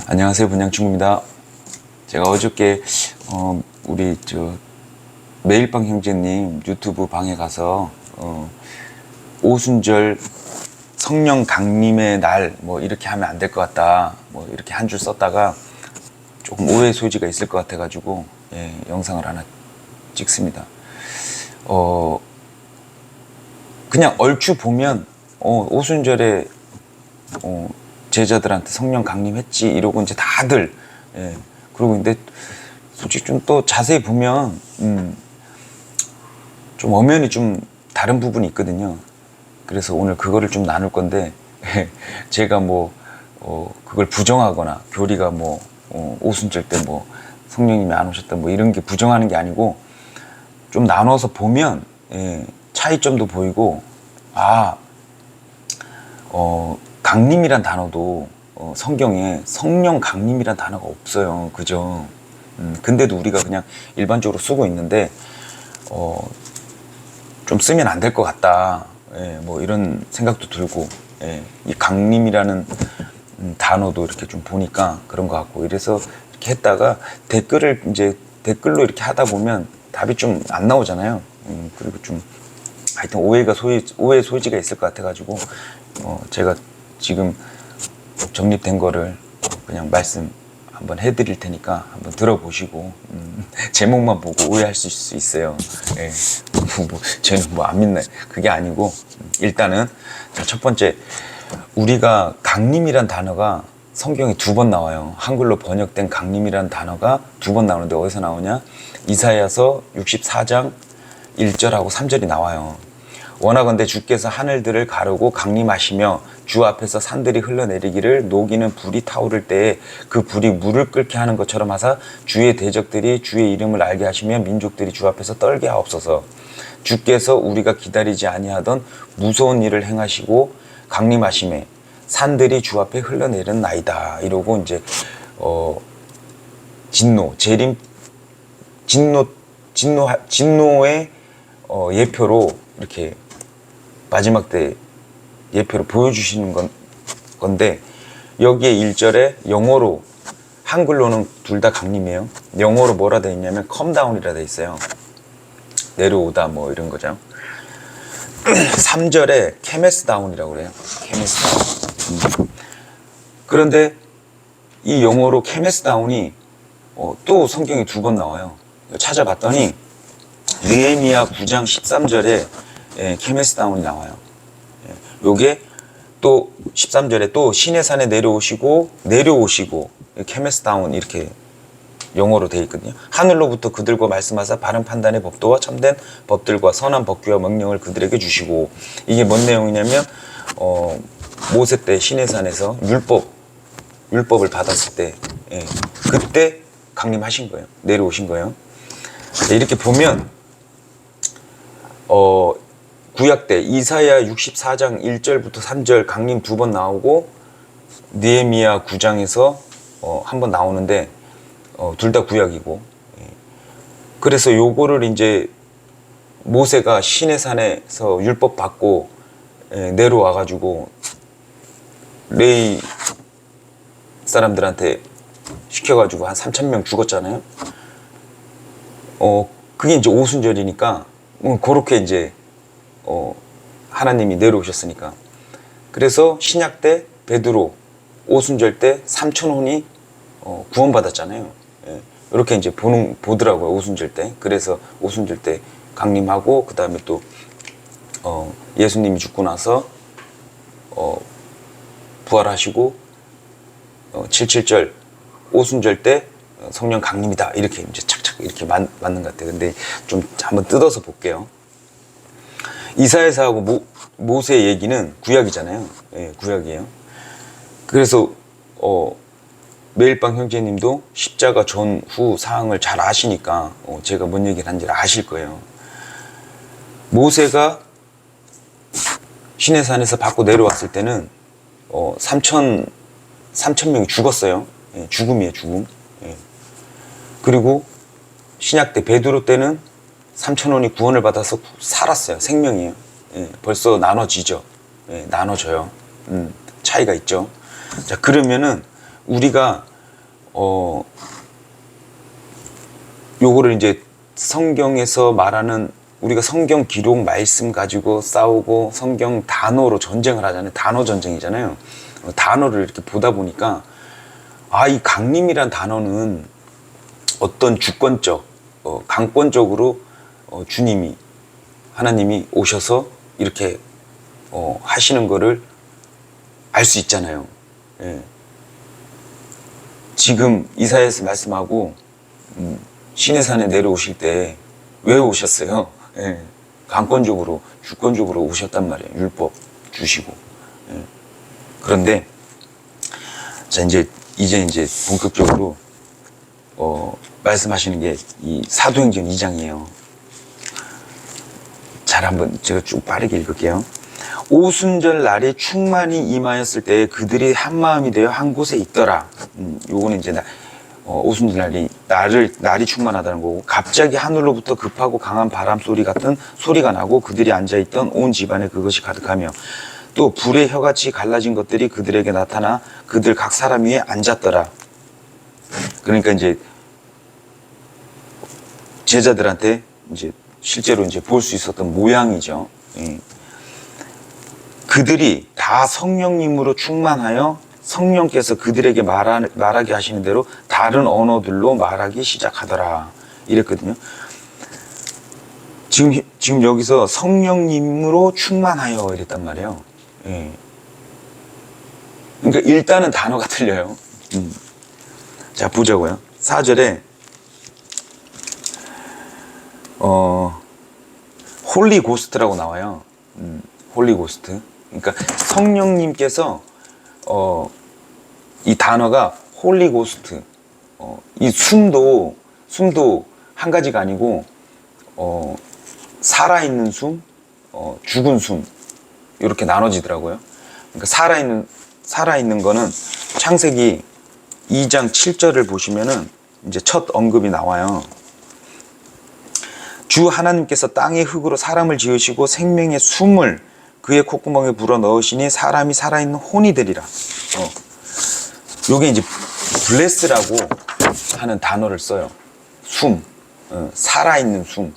안녕하세요, 분양친구입니다. 제가 어저께 우리 매일방 형제님 유튜브 방에 가서 오순절 성령 강림의 날 뭐 이렇게 하면 안 될 것 같다, 뭐 이렇게 한 줄 썼다가 조금 오해 소지가 있을 것 같아 가지고 영상을 하나 찍습니다. 그냥 얼추 보면 오순절에 제자들한테 성령 강림했지 이러고 이제 다들 그러고. 근데 솔직히 좀 또 자세히 보면 좀 엄연히 좀 다른 부분이 있거든요. 그래서 오늘 그거를 좀 나눌 건데 제가 뭐 그걸 부정하거나 교리가 뭐 오순절 때 뭐 성령님이 안 오셨다 뭐 이런 게 부정하는 게 아니고, 좀 나눠서 보면 차이점도 보이고, 강림이란 단어도 성경에 성령 강림이란 단어가 없어요. 그죠? 근데도 우리가 그냥 일반적으로 쓰고 있는데 좀 쓰면 안 될 것 같다, 뭐 이런 생각도 들고, 이 강림이라는 단어도 이렇게 좀 보니까 그런 것 같고, 이래서 이렇게 했다가 댓글로 이렇게 하다 보면 답이 좀 안 나오잖아요. 그리고 좀 하여튼 오해 소지가 있을 것 같아가지고 제가 지금 정립된 거를 그냥 말씀 한번 해드릴 테니까 한번 들어보시고 제목만 보고 오해할 수 있어요. 쟤는 뭐 안 믿네, 그게 아니고, 일단은 첫 번째, 우리가 강림이란 단어가 성경에 2번 나와요. 한글로 번역된 강림이란 단어가 2번 나오는데 어디서 나오냐? 이사야서 64장 1절하고 3절이 나와요. 원하건대 주께서 하늘들을 가르고 강림하시며 주 앞에서 산들이 흘러내리기를, 녹이는 불이 타오를 때에 그 불이 물을 끓게 하는 것처럼 하사 주의 대적들이 주의 이름을 알게 하시며 민족들이 주 앞에서 떨게 하옵소서. 주께서 우리가 기다리지 아니하던 무서운 일을 행하시고 강림하심에 산들이 주 앞에 흘러내리는 나이다. 이러고 이제 진노의 예표로 이렇게 마지막 때 예표로 보여주시는 건데, 여기에 1절에 영어로, 한글로는 둘 다 강림이에요. 영어로 뭐라 돼 있냐면 컴다운이라 돼 있어요. 내려오다 뭐 이런 거죠. 3절에 케메스다운이라고 그래요. 케메스다운. 그런데 이 영어로 케메스다운이 또 성경에 2번 나와요. 찾아봤더니 느헤미야 9장 13절에 케메스다운이 나와요. 요게 또 13절에 또 시내산에 내려오시고 케메스다운 이렇게 영어로 되어 있거든요. 하늘로부터 그들과 말씀하사 바른 판단의 법도와 참된 법들과 선한 법규와 명령을 그들에게 주시고. 이게 뭔 내용이냐면 모세 때 시내산에서 율법을 받았을 때 그때 강림하신 거예요. 내려오신 거예요. 이렇게 보면 구약 때 이사야 64장 1절부터 3절 강림 2번 나오고, 느헤미야 9장에서 한 번 나오는데 둘 다 구약이고. 그래서 요거를 이제 모세가 시내산에서 율법 받고 내려와 가지고 레위 사람들한테 시켜가지고 한 3,000명 죽었잖아요. 그게 이제 오순절이니까 그렇게 이제 하나님이 내려오셨으니까. 그래서 신약 때 베드로 오순절 때 3,000혼이 구원받았잖아요. 이렇게 이제 보더라고요, 오순절 때. 그래서 오순절 때 강림하고, 그 다음에 또 예수님이 죽고 나서 부활하시고 7.7절 오순절 때 성령 강림이다, 이렇게 이제 착착 이렇게 맞는 것 같아요. 근데 좀 한번 뜯어서 볼게요. 이사야서하고 모세 얘기는 구약이잖아요. 구약이에요. 그래서 매일방 형제님도 십자가 전후 사항을 잘 아시니까 제가 뭔 얘기를 한지 아실 거예요. 모세가 시내산에서 받고 내려왔을 때는 3,000명이 죽었어요. 죽음이에요, 죽음. 그리고 신약 때 베드로 때는 3,000원이 구원을 받아서 살았어요. 생명이에요. 벌써 나눠지죠. 나눠져요. 차이가 있죠. 자, 그러면은 우리가 요거를 이제 성경에서 말하는, 우리가 성경 기록 말씀 가지고 싸우고 성경 단어로 전쟁을 하잖아요. 단어 전쟁이잖아요. 단어를 이렇게 보다 보니까 이 강림이란 단어는 어떤 주권적, 강권적으로 주님이, 하나님이 오셔서 이렇게 하시는 거를 알 수 있잖아요. 예. 지금 이사야에서 말씀하고 시내산에 내려오실 때 왜 오셨어요? 예. 강권적으로, 주권적으로 오셨단 말이에요. 율법 주시고. 예. 그런데 자, 이제 본격적으로 말씀하시는 게 이 사도행전 2장이에요. 잘 한번 제가 쭉 빠르게 읽을게요. 오순절 날에 충만이 임하였을 때 그들이 한 마음이 되어 한 곳에 있더라. 요거는 이제 오순절 날이 충만하다는 거고, 갑자기 하늘로부터 급하고 강한 바람 소리 같은 소리가 나고 그들이 앉아있던 온 집안에 그것이 가득하며 또 불의 혀같이 갈라진 것들이 그들에게 나타나 그들 각 사람 위에 앉았더라. 그러니까 이제 제자들한테 이제 실제로 이제 볼 수 있었던 모양이죠. 예. 그들이 다 성령님으로 충만하여 성령께서 그들에게 말하게 하시는 대로 다른 언어들로 말하기 시작하더라. 이랬거든요. 지금 여기서 성령님으로 충만하여 이랬단 말이에요. 예. 그러니까 일단은 단어가 틀려요. 자, 보자고요. 4절에 홀리 고스트라고 나와요. 홀리 고스트. 그러니까 성령님께서 이 단어가 홀리 고스트. 이 숨도 한 가지가 아니고 살아있는 숨, 죽은 숨, 이렇게 나눠지더라고요. 그러니까 살아있는 거는 창세기 2장 7절을 보시면은 이제 첫 언급이 나와요. 주 하나님께서 땅의 흙으로 사람을 지으시고 생명의 숨을 그의 콧구멍에 불어 넣으시니 사람이 살아있는 혼이 되리라. 요게 이제 블레스라고 하는 단어를 써요. 숨, 살아있는 숨.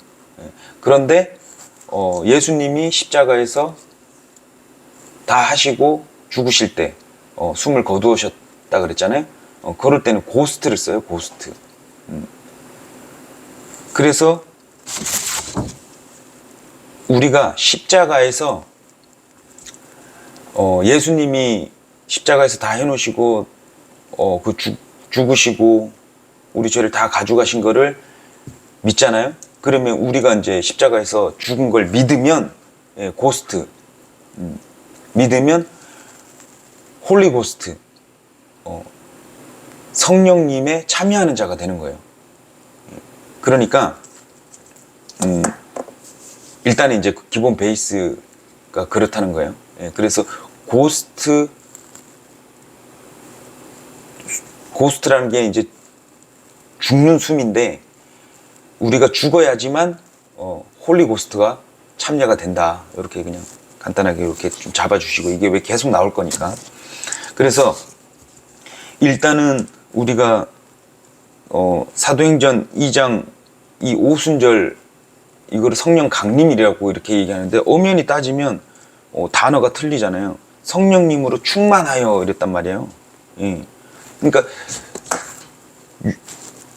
그런데 예수님이 십자가에서 다 하시고 죽으실 때 숨을 거두셨다 그랬잖아요. 그럴 때는 고스트를 써요. 고스트. 그래서 우리가 십자가에서 예수님이 십자가에서 다 해놓으시고 죽으시고 우리 죄를 다 가져가신 거를 믿잖아요. 그러면 우리가 이제 십자가에서 죽은 걸 믿으면 고스트, 믿으면 홀리 고스트, 성령님에 참여하는 자가 되는 거예요. 그러니까 일단은 이제 기본 베이스가 그렇다는 거예요. 그래서 고스트라는 게 이제 죽는 숨인데 우리가 죽어야지만 홀리 고스트가 참여가 된다. 이렇게 그냥 간단하게 이렇게 좀 잡아주시고, 이게 왜 계속 나올 거니까. 그래서 일단은 우리가 사도행전 2장 이 오순절 이거를 성령 강림이라고 이렇게 얘기하는데 엄연히 따지면 단어가 틀리잖아요. 성령님으로 충만하여 이랬단 말이에요. 예. 그러니까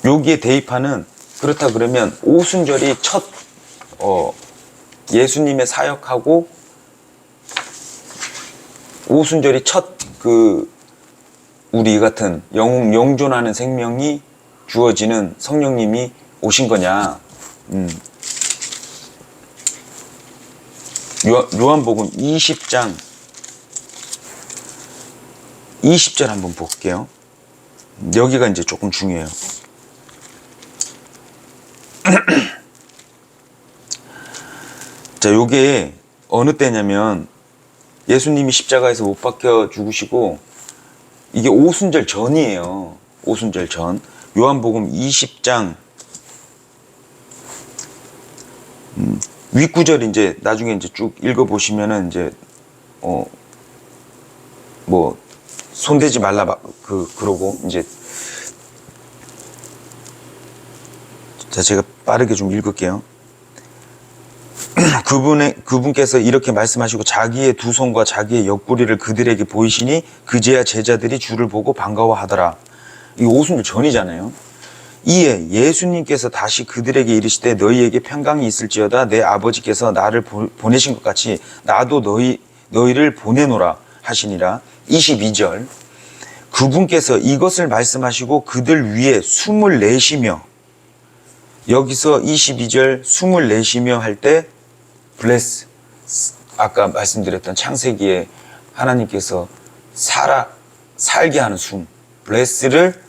여기에 대입하는, 그렇다 그러면 오순절이 첫 예수님의 사역하고 오순절이 첫 우리 같은 영존하는 생명이 주어지는 성령님이 오신 거냐. 요한복음 20장 20절 한번 볼게요. 여기가 이제 조금 중요해요. 자, 요게 어느 때냐면 예수님이 십자가에서 못 박혀 죽으시고 이게 오순절 전이에요. 오순절 전. 요한복음 20장 윗구절 이제 나중에 이제 쭉 읽어보시면은 이제 뭐 손대지 말라 그러고 이제 자, 제가 빠르게 좀 읽을게요. 그분께서 이렇게 말씀하시고 자기의 두 손과 자기의 옆구리를 그들에게 보이시니 그제야 제자들이 주를 보고 반가워하더라. 이 오순절 전이잖아요. 이에 예수님께서 다시 그들에게 이르시되 너희에게 평강이 있을지어다. 내 아버지께서 나를 보내신 것 같이 나도 너희를 보내노라 하시니라. 22절. 그분께서 이것을 말씀하시고 그들 위에 숨을 내쉬며, 여기서 22절 숨을 내쉬며 할 때 bless, 아까 말씀드렸던 창세기에 하나님께서 살게 하는 숨, bless를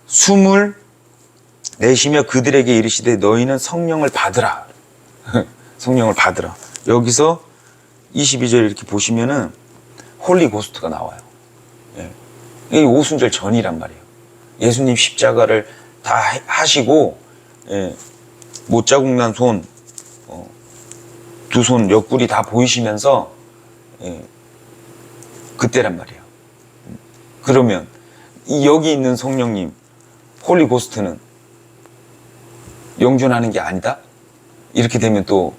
숨을 내쉬며 그들에게 이르시되 너희는 성령을 받으라. 성령을 받으라. 여기서 22절 이렇게 보시면은 홀리 고스트가 나와요. 예. 이 오순절 전이란 말이에요. 예수님 십자가를 다 하시고, 예. 못자국 난 손, 두 손 옆구리 다 보이시면서, 예. 그때란 말이에요. 그러면 여기 있는 성령님, 홀리 고스트는 영존하는 게 아니다? 이렇게 되면 또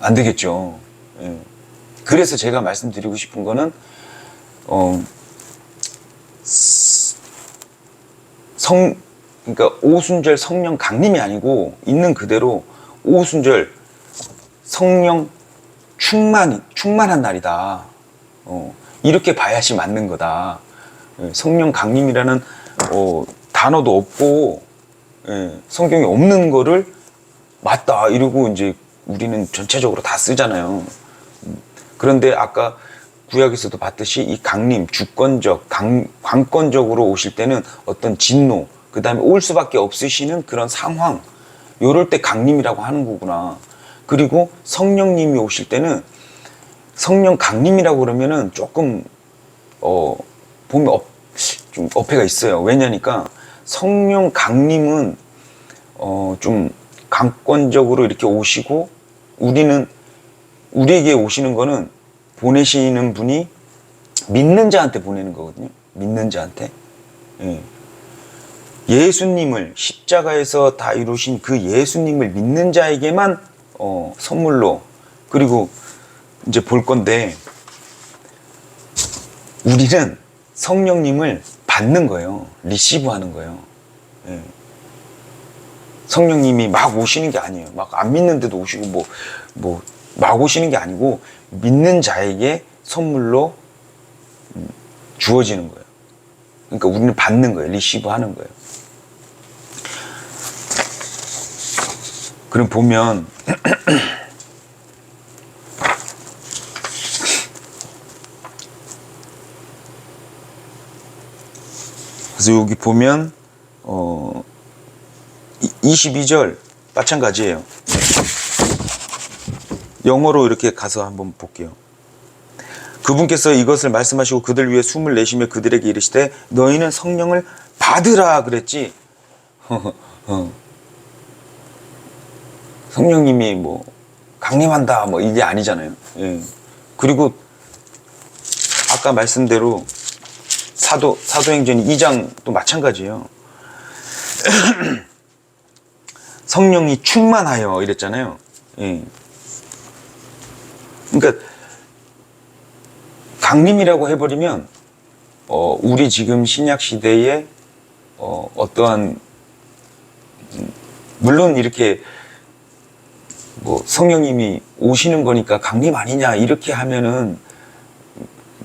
안 되겠죠. 예. 그래서 제가 말씀드리고 싶은 거는 그러니까 오순절 성령 강림이 아니고 있는 그대로 오순절 성령 충만한 날이다. 이렇게 봐야지 맞는 거다. 예. 성령 강림이라는 단어도 없고, 예. 성경에 없는 거를 맞다 이러고 이제 우리는 전체적으로 다 쓰잖아요. 그런데 아까 구약에서도 봤듯이 이 강림, 주권적, 관건적으로 오실 때는 어떤 진노, 그 다음에 올 수밖에 없으시는 그런 상황, 요럴 때 강림이라고 하는 거구나. 그리고 성령님이 오실 때는 성령 강림이라고 그러면은 조금 보면 좀 어폐가 있어요. 왜냐니까 성령 강림은 좀 강권적으로 이렇게 오시고, 우리에게 오시는 거는 보내시는 분이 믿는 자한테 보내는 거거든요. 믿는 자한테. 예. 예수님을 십자가에서 다 이루신 그 예수님을 믿는 자에게만 선물로, 그리고 이제 볼 건데, 우리는 성령님을 받는 거예요. 리시브 하는 거예요. 예. 성령님이 막 오시는 게 아니에요. 막 안 믿는데도 오시고 막 오시는 게 아니고 믿는 자에게 선물로 주어지는 거예요. 그러니까 우리는 받는 거예요. 리시브 하는 거예요. 그럼 보면 그래서 여기 보면 22절 마찬가지예요. 영어로 이렇게 가서 한번 볼게요. 그분께서 이것을 말씀하시고 그들 위해 숨을 내쉬며 그들에게 이르시되 너희는 성령을 받으라 그랬지. 성령님이 뭐 강림한다 뭐 이게 아니잖아요. 예. 그리고 아까 말씀대로 사도행전 2장도 마찬가지예요. 성령이 충만하여 이랬잖아요. 예. 그러니까 강림이라고 해버리면 우리 지금 신약 시대에 어떠한 물론 이렇게 뭐 성령님이 오시는 거니까 강림 아니냐 이렇게 하면은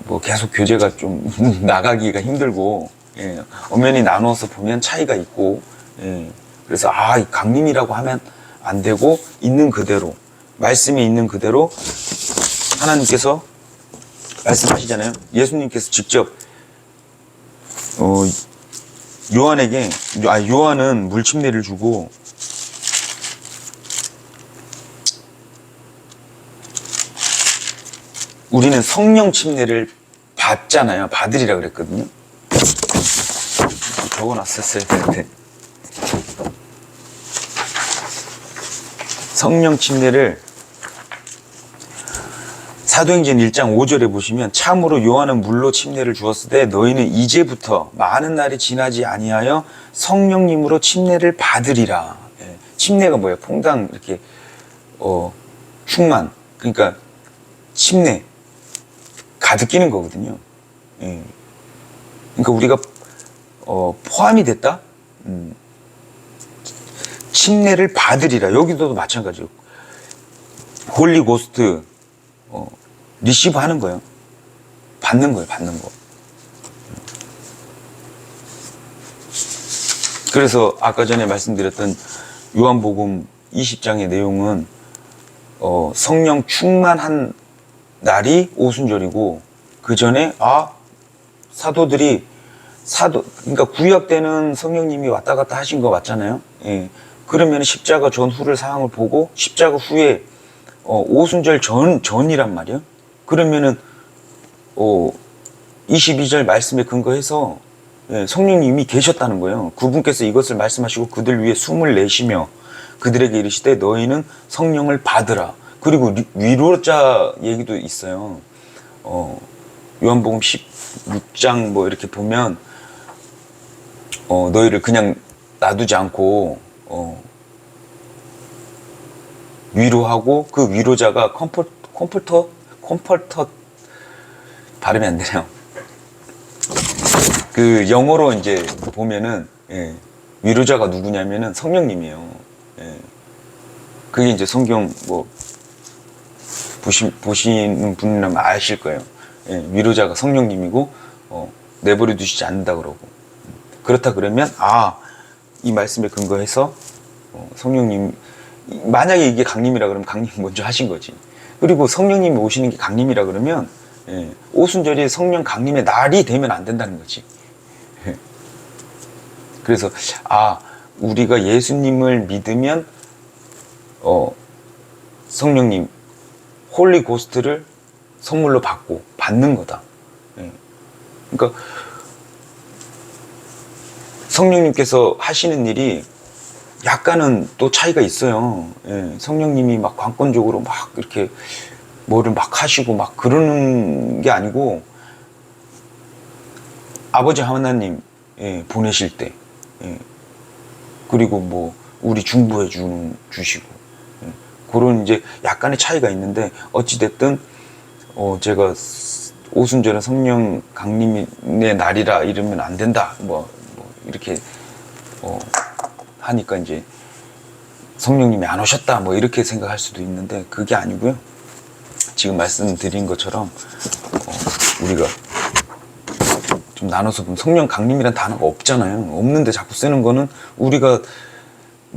뭐 계속 교제가 좀 나가기가 힘들고, 예. 엄연히 나눠서 보면 차이가 있고, 예. 그래서 이 강림이라고 하면 안 되고 있는 그대로 말씀이 있는 그대로 하나님께서 말씀하시잖아요. 예수님께서 직접 요한은 물침례를 주고 우리는 성령 침례를 받잖아요. 받으리라 그랬거든요. 적어놨었어야 되는데 성령 침례를 사도행전 1장 5절에 보시면 참으로 요한은 물로 침례를 주었을 때 너희는 이제부터 많은 날이 지나지 아니하여 성령님으로 침례를 받으리라. 예. 침례가 뭐예요? 퐁당 이렇게 충만, 그러니까 침례 가득 끼는 거거든요. 예. 그러니까 우리가 포함이 됐다? 침례를 받으리라. 여기도 마찬가지예요. 홀리 고스트 리시브 하는 거예요. 받는 거예요. 받는 거. 그래서 아까 전에 말씀드렸던 요한복음 20장의 내용은 성령 충만한 날이 오순절이고 그 전에 사도들이 그러니까 구약 때는 성령님이 왔다 갔다 하신 거 맞잖아요. 예. 그러면 십자가 전후를 상황을 보고 십자가 후에 오순절 전이란 말이에요. 그러면은 22절 말씀에 근거해서 성령님이 계셨다는 거예요. 그분께서 이것을 말씀하시고 그들 위에 숨을 내쉬며 그들에게 이르시되 너희는 성령을 받으라. 그리고 위로자 얘기도 있어요. 요한복음 16장 뭐 이렇게 보면 너희를 그냥 놔두지 않고 위로하고 그 위로자가 컴포터 발음이 안 되네요. 그 영어로 이제 보면은 위로자가 누구냐면은 성령님이에요. 그게 이제 성경 뭐 보시는 분이라면 아실 거예요. 위로자가 성령님이고 내버려 두시지 않는다 그러고. 그렇다 그러면 이 말씀에 근거해서 성령님, 만약에 이게 강림이라 그러면 강림 먼저 하신 거지. 그리고 성령님이 오시는 게 강림이라 그러면 오순절이 성령 강림의 날이 되면 안 된다는 거지. 그래서 우리가 예수님을 믿으면 성령님 홀리 고스트를 선물로 받는 거다. 그러니까 성령님께서 하시는 일이 약간은 또 차이가 있어요. 성령님이 막 관건적으로 막 이렇게 뭐를 막 하시고 막 그러는 게 아니고 아버지 하나님 보내실 때 그리고 뭐 우리 중보해 주시고 그런 이제 약간의 차이가 있는데 어찌됐든 제가 오순절은 성령 강림의 날이라 이러면 안 된다 뭐 이렇게 하니까 이제 성령님이 안 오셨다 뭐 이렇게 생각할 수도 있는데 그게 아니고요. 지금 말씀드린 것처럼 우리가 좀 나눠서 보면 성령 강림이란 단어가 없잖아요. 없는데 자꾸 쓰는 거는 우리가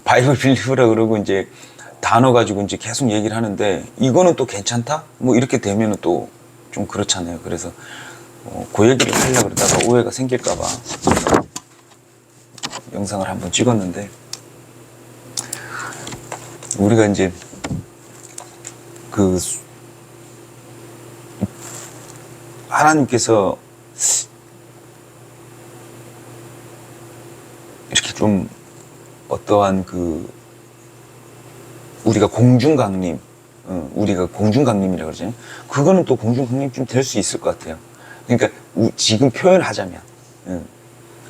바이블 빌리브라 그러고 이제 단어 가지고 이제 계속 얘기를 하는데 이거는 또 괜찮다? 뭐 이렇게 되면은 또 좀 그렇잖아요. 그래서 그 얘기를 하려고 그러다가 오해가 생길까봐 영상을 한번 찍었는데 우리가 이제 그 하나님께서 이렇게 좀 어떠한 우리가 공중강림, 우리가 공중강림이라고 그러잖아요. 그거는 또 공중강림 좀 될 수 있을 것 같아요. 그러니까 지금 표현하자면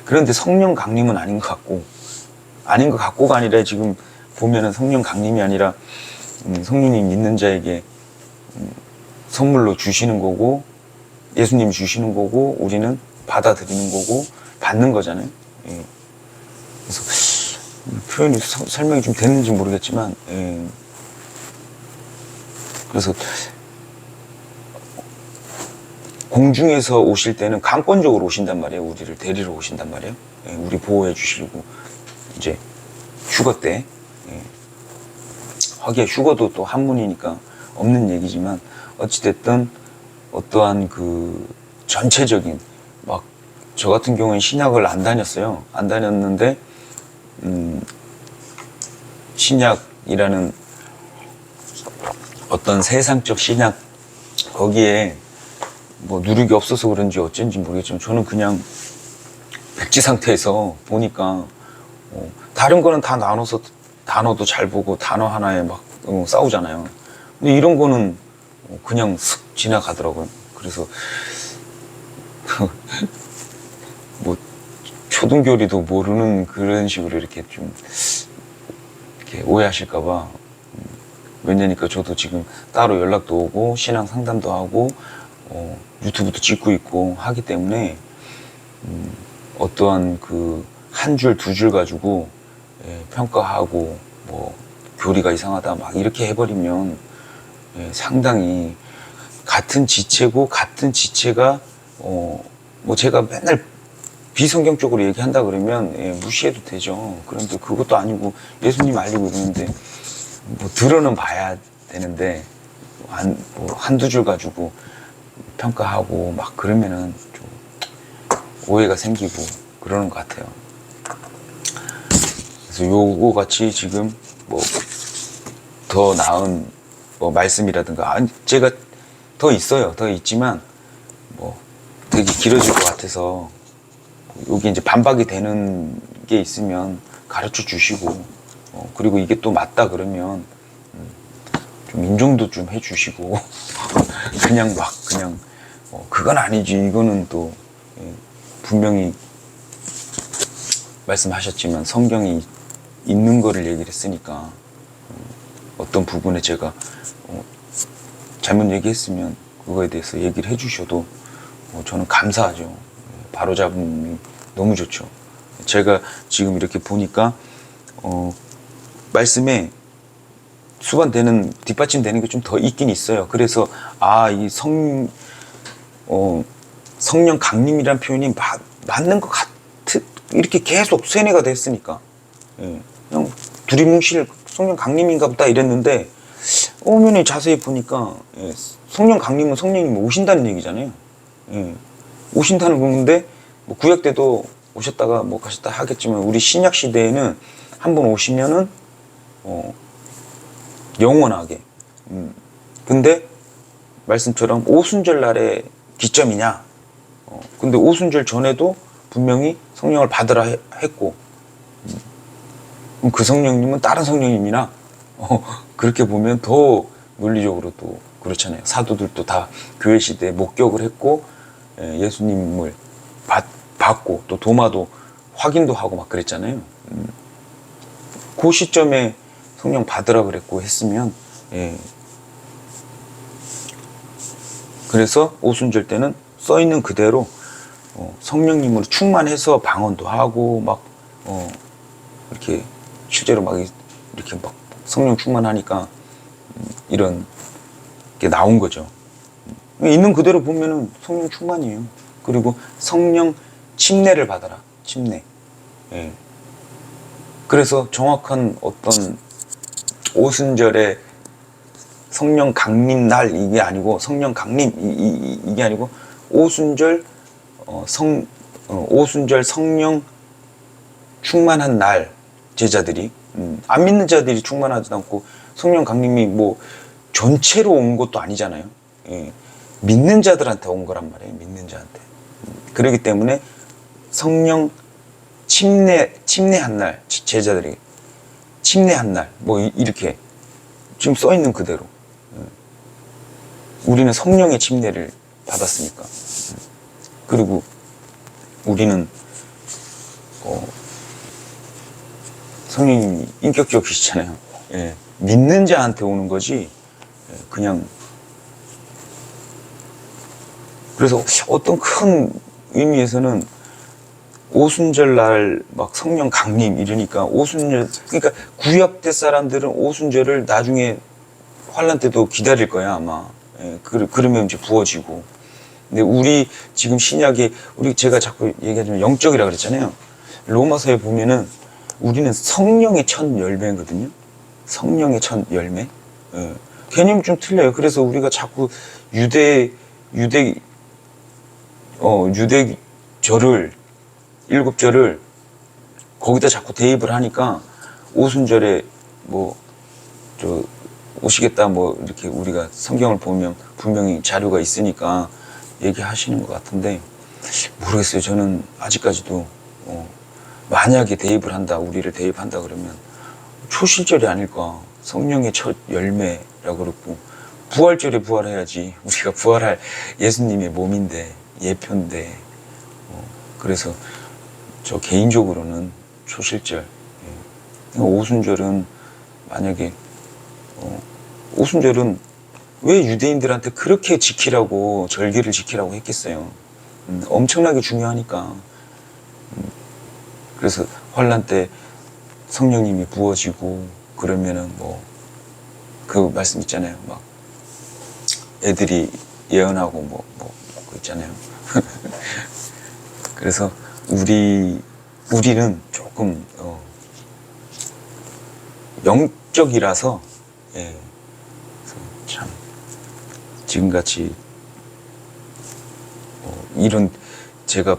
그런데 성령 강림은 아닌 것 같고가 아니라 지금 보면은 성령 강림이 아니라 성령님 믿는 자에게 선물로 주시는 거고 예수님이 주시는 거고 우리는 받아들이는 거고 받는 거잖아요. 그래서 표현이 설명이 좀 되는지 모르겠지만 그래서 공중에서 오실 때는 강권적으로 오신단 말이에요. 우리를 데리러 오신단 말이에요. 우리 보호해 주시고 이제 휴거 때 하기야 휴거도 또 한문이니까 없는 얘기지만 어찌됐든 어떠한 전체적인 막 저 같은 경우는 신약을 안 다녔어요. 안 다녔는데 신약이라는 어떤 세상적 신약 거기에 뭐 누룩이 없어서 그런지 어쩐지 모르겠지만 저는 그냥 백지 상태에서 보니까 다른 거는 다 나눠서 단어도 잘 보고 단어 하나에 막 싸우잖아요. 근데 이런 거는 그냥 슥 지나가더라고요. 그래서 뭐 초등교리도 모르는 그런 식으로 이렇게 좀 이렇게 오해하실까봐 몇 년이니까 저도 지금 따로 연락도 오고 신앙 상담도 하고 유튜브도 찍고 있고 하기 때문에 어떠한 그 한 줄 두 줄 가지고 평가하고 뭐 교리가 이상하다 막 이렇게 해버리면 상당히 같은 지체고 같은 지체가 뭐 제가 맨날 비성경적으로 얘기한다 그러면 무시해도 되죠. 그런데 그것도 아니고 예수님 알리고 있는데 뭐 들어는 봐야 되는데 뭐 한두 줄 가지고 평가하고 막 그러면은 좀 오해가 생기고 그러는 것 같아요. 그래서 요거 같이 지금 뭐 더 나은 뭐 말씀이라든가 제가 더 있어요. 더 있지만 뭐 되게 길어질 것 같아서 여기 이제 반박이 되는 게 있으면 가르쳐 주시고 그리고 이게 또 맞다 그러면 좀 인정도 좀 해주시고 그냥 막 그냥 그건 아니지 이거는 또 분명히 말씀하셨지만 성경이 있는 거를 얘기를 했으니까 어떤 부분에 제가 잘못 얘기했으면 그거에 대해서 얘기를 해주셔도 저는 감사하죠. 바로잡음이 너무 좋죠. 제가 지금 이렇게 보니까 말씀에 수반되는 뒷받침되는 게 좀 더 있긴 있어요. 그래서 이 성령 강림이라는 표현이 맞는 것 같아 이렇게 계속 세뇌가 됐으니까 그냥 두리뭉실 성령 강림인가 보다 이랬는데 오면에 자세히 보니까 성령 강림은 성령님이 오신다는 얘기잖아요. 오신다는 건데 뭐 구약 때도 오셨다가 뭐 가셨다 하겠지만 우리 신약 시대에는 한번 오시면은 영원하게. 근데 말씀처럼 오순절 날에 기점이냐? 근데 오순절 전에도 분명히 성령을 받으라 했고, 그럼 그 성령님은 다른 성령님이나 그렇게 보면 더 논리적으로 또 그렇잖아요. 사도들도 다 교회 시대에 목격을 했고 예수님을 받고 또 도마도 확인도 하고 막 그랬잖아요. 그 시점에 성령 받으라 그랬고 했으면 그래서 오순절 때는 써 있는 그대로 성령님으로 충만해서 방언도 하고 막 이렇게 실제로 막 이렇게 막 성령 충만하니까 이런 게 나온 거죠. 있는 그대로 보면은 성령 충만이에요. 그리고 성령 침례를 받아라. 침례. 그래서 정확한 어떤 오순절에 성령 강림 날 이게 아니고 성령 강림 이게 아니고 오순절 오순절 성령 충만한 날 제자들이 안 믿는 자들이 충만하지도 않고 성령 강림이 뭐 전체로 온 것도 아니잖아요. 믿는 자들한테 온 거란 말이에요. 믿는 자한테. 그렇기 때문에 성령 침례한 날 제자들이 침례한 날 뭐 이렇게 지금 써 있는 그대로 우리는 성령의 침례를 받았으니까. 그리고 우리는 성령님이 인격적이시잖아요. 믿는 자한테 오는 거지 그냥. 그래서 어떤 큰 의미에서는 오순절 날 막 성령 강림 이러니까 오순절 그러니까 구약 때 사람들은 오순절을 나중에 환란 때도 기다릴 거야 아마. 그러면 이제 부어지고. 근데 우리 지금 신약에 우리 제가 자꾸 얘기하지만 영적이라 그랬잖아요. 로마서에 보면은 우리는 성령의 첫 열매거든요. 성령의 첫 열매. 개념이 좀 틀려요. 그래서 우리가 자꾸 유대절을 일곱 절을 거기다 자꾸 대입을 하니까 오순절에 뭐 오시겠다 뭐 이렇게 우리가 성경을 보면 분명히 자료가 있으니까 얘기하시는 것 같은데 모르겠어요. 저는 아직까지도 만약에 대입을 한다, 우리를 대입한다 그러면 초실절이 아닐까. 성령의 첫 열매라고 그랬고 부활절에 부활해야지. 우리가 부활할 예수님의 몸인데, 예표인데. 그래서 저 개인적으로는 초실절, 오순절은 만약에 오순절은 왜 유대인들한테 그렇게 지키라고, 절기를 지키라고 했겠어요. 엄청나게 중요하니까. 그래서 환란 때 성령님이 부어지고 그러면은 뭐 그 말씀 있잖아요. 막 애들이 예언하고 그 있잖아요. 그래서 우리는 조금 영적이라서, 예, 참 지금같이 이런 제가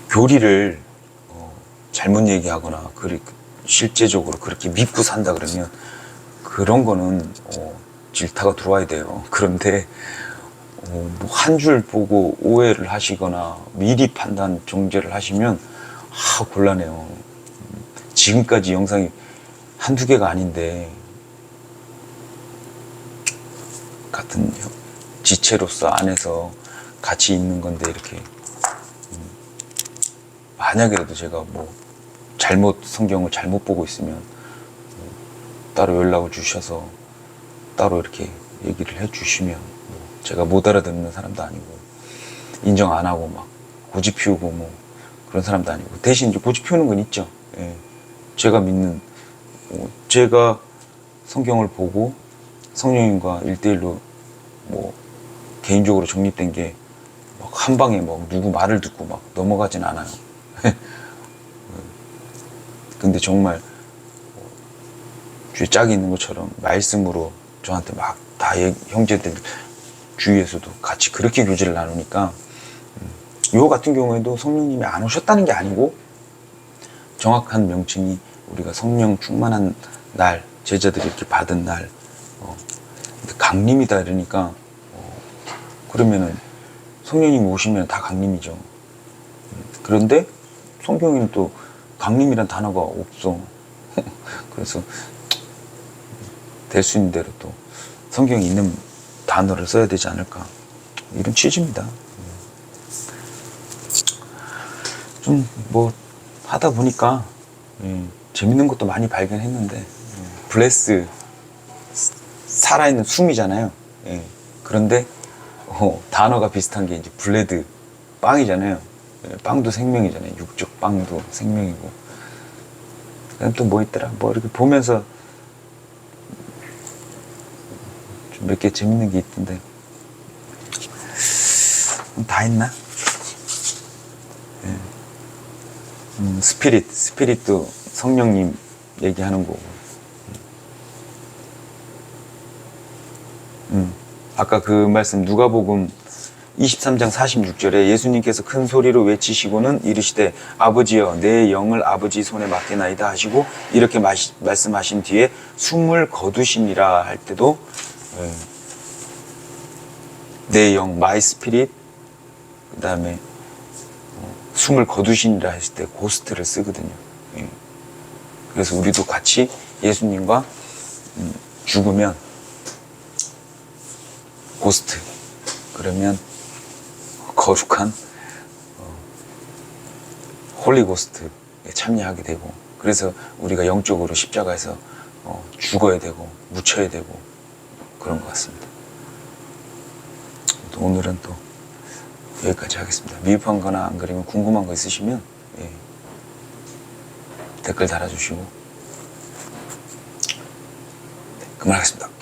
교리를 잘못 얘기하거나 실제적으로 그렇게 믿고 산다 그러면 그런 거는 질타가 들어와야 돼요. 그런데 뭐 한 줄 보고 오해를 하시거나 미리 판단 정죄를 하시면 곤란해요. 지금까지 영상이 한두 개가 아닌데 같은 지체로서 안에서 같이 있는 건데 이렇게 만약에라도 제가 뭐 성경을 잘못 보고 있으면 따로 연락을 주셔서 따로 이렇게 얘기를 해주시면, 제가 못 알아듣는 사람도 아니고 인정 안 하고 막 고집 피우고 뭐 그런 사람도 아니고, 대신 이제 고집 피우는 건 있죠. 예. 제가 믿는, 제가 성경을 보고 성령님과 1대1로 뭐 개인적으로 정립된 게 막 한 방에 뭐 누구 말을 듣고 막 넘어가진 않아요. 근데 정말 주에 짝이 있는 것처럼 말씀으로 저한테 막 다 형제들 주위에서도 같이 그렇게 교제를 나누니까, 요 같은 경우에도 성령님이 안 오셨다는 게 아니고 정확한 명칭이 우리가 성령 충만한 날, 제자들이 이렇게 받은 날, 강림이다 이러니까, 그러면은 성령님이 오시면 다 강림이죠. 그런데 성경에는 또 강림이란 단어가 없어. 그래서 될 수 있는 대로 또 성경에 있는 단어를 써야 되지 않을까, 이런 취지입니다. 좀 뭐 하다 보니까 재밌는 것도 많이 발견했는데, 블레스 살아있는 숨이잖아요. 그런데 단어가 비슷한 게 이제 블레드, 빵이잖아요. 빵도 생명이잖아요. 육적 빵도 생명이고. 그다음 또 뭐 있더라, 뭐 이렇게 보면서 좀 몇 개 재밌는 게 있던데, 다 했나? 스피릿도 성령님 얘기하는 거고. 아까 그 말씀 누가복음 23장 46절에 예수님께서 큰 소리로 외치시고는 이르시되 아버지여 내 영을 아버지 손에 맡기나이다 하시고 이렇게 말씀하신 뒤에 숨을 거두시니라 할 때도 내 영, my spirit, 그 다음에 숨을 거두시니라 했을 때 고스트를 쓰거든요. 그래서 우리도 같이 예수님과 죽으면 고스트, 그러면 거룩한 홀리고스트에 참여하게 되고, 그래서 우리가 영적으로 십자가에서 죽어야 되고 묻혀야 되고 그런 것 같습니다. 오늘은 또 여기까지 하겠습니다. 미흡한 거나 안 그러면 궁금한 거 있으시면 댓글 달아주시고, 네, 그만하겠습니다.